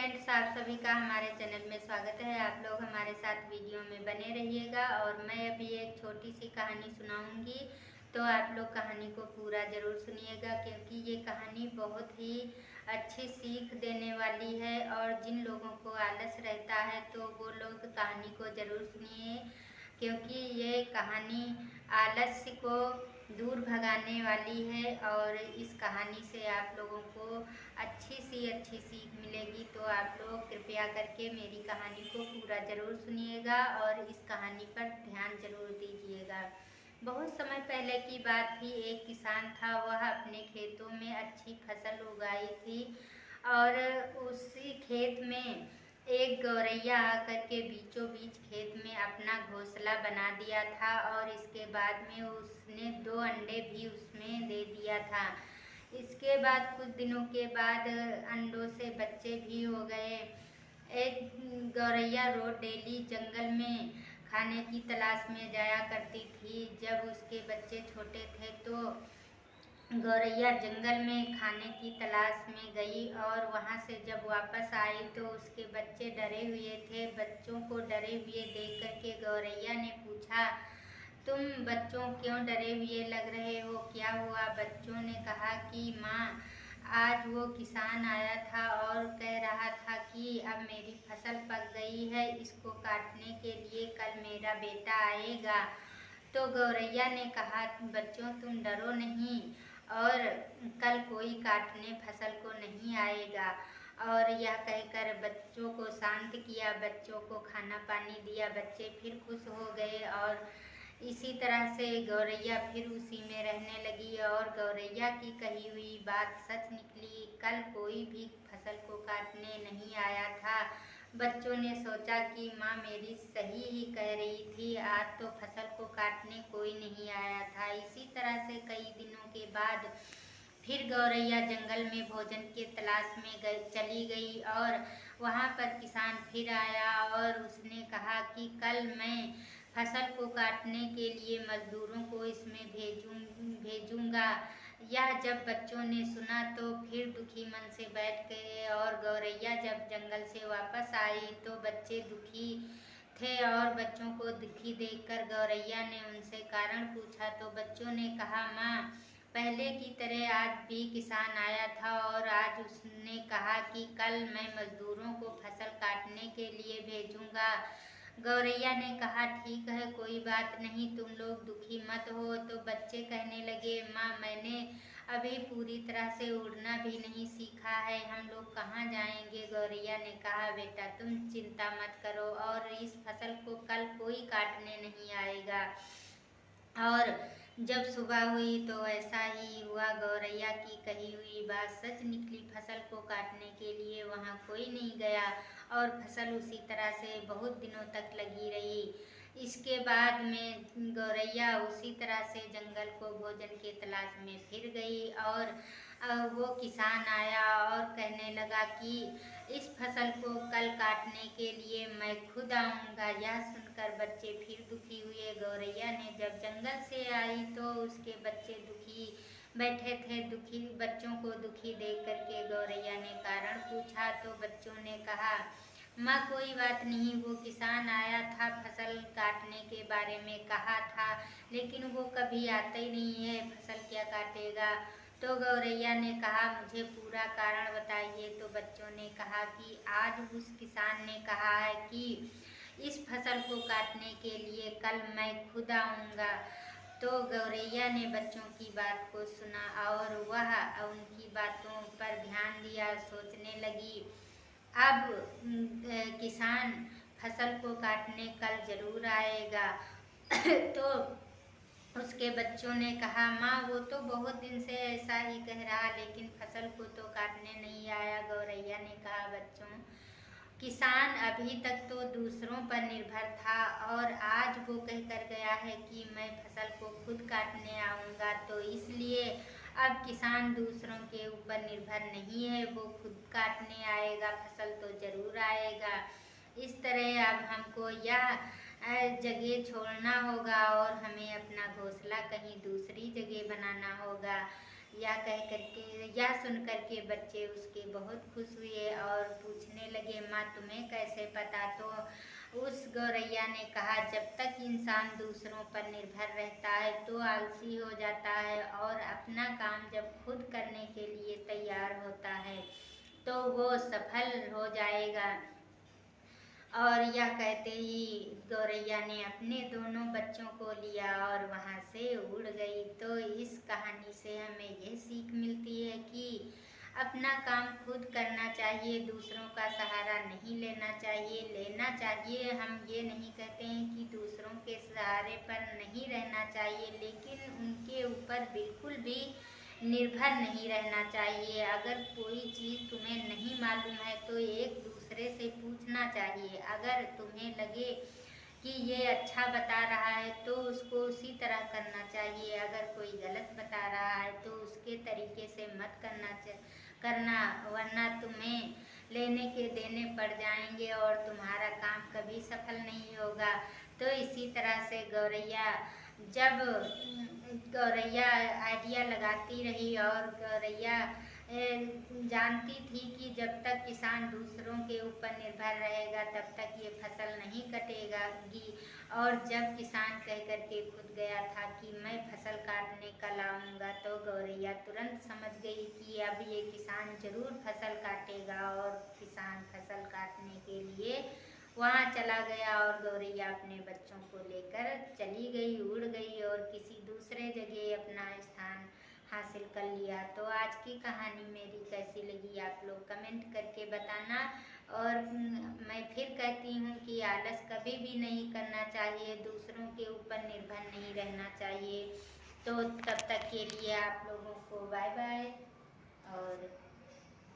Friends, आप सभी का हमारे चैनल में स्वागत है। आप लोग हमारे साथ वीडियो में बने रहिएगा और मैं अभी एक छोटी सी कहानी सुनाऊंगी, तो आप लोग कहानी को पूरा ज़रूर सुनिएगा क्योंकि ये कहानी बहुत ही अच्छी सीख देने वाली है। और जिन लोगों को आलस रहता है तो वो लोग कहानी को ज़रूर सुनिए क्योंकि ये कहानी आलस्य को दूर भगाने वाली है। और इस कहानी से आप लोगों को अच्छी सीख मिलेगी, तो आप लोग कृपया करके मेरी कहानी को पूरा ज़रूर सुनिएगा और इस कहानी पर ध्यान ज़रूर दीजिएगा। बहुत समय पहले की बात थी। एक किसान था, वह अपने खेतों में अच्छी फसल उगाई थी और उसी खेत में एक गौरैया आकर के बीचों बीच खेत में अपना घोंसला बना दिया था और इसके बाद में उसने 2 अंडे भी उसमें दे दिया था। इसके बाद कुछ दिनों के बाद अंडों से बच्चे भी हो गए। एक गौरैया रोज डेली जंगल में खाने की तलाश में जाया करती थी। जब उसके बच्चे छोटे थे तो गौरैया जंगल में खाने की तलाश में गई और वहां से जब वापस आई तो उसके बच्चे डरे हुए थे। बच्चों को डरे हुए देख करके गौरैया ने पूछा, तुम बच्चों क्यों डरे हुए लग रहे हो, क्या हुआ? बच्चों ने कहा कि माँ, आज वो किसान आया था और कह रहा था कि अब मेरी फसल पक गई है, इसको काटने के लिए कल मेरा बेटा आएगा। तो गौरैया ने कहा, बच्चों तुम डरो नहीं और कल कोई काटने फसल को नहीं आएगा। और यह कहकर बच्चों को शांत किया, बच्चों को खाना पानी दिया, बच्चे फिर खुश हो गए और इसी तरह से गौरैया फिर उसी में रहने लगी। और गौरैया की कही हुई बात सच निकली, कल कोई भी फसल को काटने नहीं आया था। बच्चों ने सोचा कि माँ मेरी सही ही कह रही थी, आज तो फसल को काटने कोई नहीं आया था। इसी तरह से कई दिनों के बाद फिर गौरैया जंगल में भोजन के तलाश में चली गई और वहाँ पर किसान फिर आया और उसने कहा कि कल मैं फसल को काटने के लिए मजदूरों को इसमें भेजूंगा। यह जब बच्चों ने सुना तो फिर दुखी मन से बैठ गए और गौरैया जब जंगल से वापस आई तो बच्चे दुखी थे और बच्चों को दुखी देखकर गौरैया ने उनसे कारण पूछा तो बच्चों ने कहा, माँ, पहले की तरह आज भी किसान आया था और आज उसने कहा कि कल मैं मजदूरों को फसल काटने के लिए भेजूंगा। गौरैया ने कहा, ठीक है, कोई बात नहीं, तुम लोग दुखी मत हो। तो बच्चे कहने लगे, माँ, मैंने अभी पूरी तरह से उड़ना भी नहीं सीखा है, हम लोग कहाँ जाएंगे? गौरैया ने कहा, बेटा तुम चिंता मत करो और इस फसल को कल कोई काटने नहीं आएगा। और जब सुबह हुई तो ऐसा ही हुआ, गौरैया की कही हुई बात सच निकली। फसल को काटने के लिए वहाँ कोई नहीं गया और फसल उसी तरह से बहुत दिनों तक लगी रही। इसके बाद में गौरैया उसी तरह से जंगल को भोजन के तलाश में फिर गई और वो किसान आया और कहने लगा कि इस फसल को कल काटने के लिए मैं खुद आऊँगा। यह सुनकर बच्चे फिर दुखी हुए। गौरैया ने जब जंगल से आई तो उसके बच्चे दुखी बैठे थे। दुखी बच्चों को दुखी देख करके गौरैया ने कारण पूछा तो बच्चों ने कहा, माँ, कोई बात नहीं, वो किसान आया था, फसल काटने के बारे में कहा था, लेकिन वो कभी आता ही नहीं है, फसल क्या काटेगा? तो गौरैया ने कहा, मुझे पूरा कारण बताइए। तो बच्चों ने कहा कि आज उस किसान ने कहा है कि इस फसल को काटने के लिए कल मैं खुद आऊँगा। तो गौरैया ने बच्चों की बात को सुना और वह उनकी बातों पर ध्यान दिया, सोचने लगी, अब किसान फसल को काटने कल जरूर आएगा। तो उसके बच्चों ने कहा, माँ, वो तो बहुत दिन से ऐसा ही कह रहा, लेकिन फसल को तो काटने नहीं आया। गौरैया ने कहा, बच्चों, किसान अभी तक तो दूसरों पर निर्भर था और आज वो कह कर गया है कि मैं फसल को खुद काटने आऊँगा, तो इसलिए अब किसान दूसरों के ऊपर निर्भर नहीं है, वो खुद काटने आएगा, फसल तो ज़रूर आएगा। इस तरह अब हमको यह जगह छोड़ना होगा और हमें अपना घोंसला कहीं दूसरी जगह बनाना होगा। यह कह करके, यह सुन करके बच्चे उसके बहुत खुश हुए और पूछने जाएगी, माँ तुम्हें कैसे पता। तो उस गौरैया ने कहा, जब तक इंसान दूसरों पर निर्भर रहता है तो आलसी हो जाता है, और अपना काम जब खुद करने के लिए तैयार होता है तो वो सफल हो जाएगा। और यह कहते ही गौरैया ने अपने दोनों बच्चों को लिया और वहाँ से उड़ गई। तो इस कहानी से हमें यह सीख मिलती है कि अपना काम खुद करना चाहिए, दूसरों का सहारा नहीं लेना चाहिए। लेना चाहिए, हम ये नहीं कहते हैं कि दूसरों के सहारे पर नहीं रहना चाहिए, लेकिन उनके ऊपर बिल्कुल भी निर्भर नहीं रहना चाहिए। अगर कोई चीज़ तुम्हें नहीं मालूम है तो एक दूसरे से पूछना चाहिए। अगर तुम्हें लगे कि ये अच्छा बता रहा है तो उसको उसी तरह करना चाहिए, अगर कोई गलत बता रहा है तो उसके तरीके से मत करना, वरना तुम्हें लेने के देने पड़ जाएंगे और तुम्हारा काम कभी सफल नहीं होगा। तो इसी तरह से जब गौरैया आइडिया लगाती रही, और गौरैया जानती थी कि जब तक किसान दूसरों के ऊपर निर्भर रहेगा तब तक ये फसल नहीं कटेगी। और जब किसान कह करके खुद गया था कि मैं फसल काटने कल आऊँगा, तो गौरैया तुरंत समझ गई कि अब ये किसान जरूर फसल काटेगा, और किसान फसल काटने के लिए वहाँ चला गया और गौरैया अपने बच्चों को लेकर चली गई, उड़ गई और किसी दूसरे जगह अपना स्थान हासिल कर लिया। तो आज की कहानी मेरी कैसी लगी आप लोग कमेंट करके बताना। और मैं फिर कहती हूँ कि आलस कभी भी नहीं करना चाहिए, दूसरों के ऊपर निर्भर नहीं रहना चाहिए। तो तब तक के लिए आप लोगों को बाय बाय। और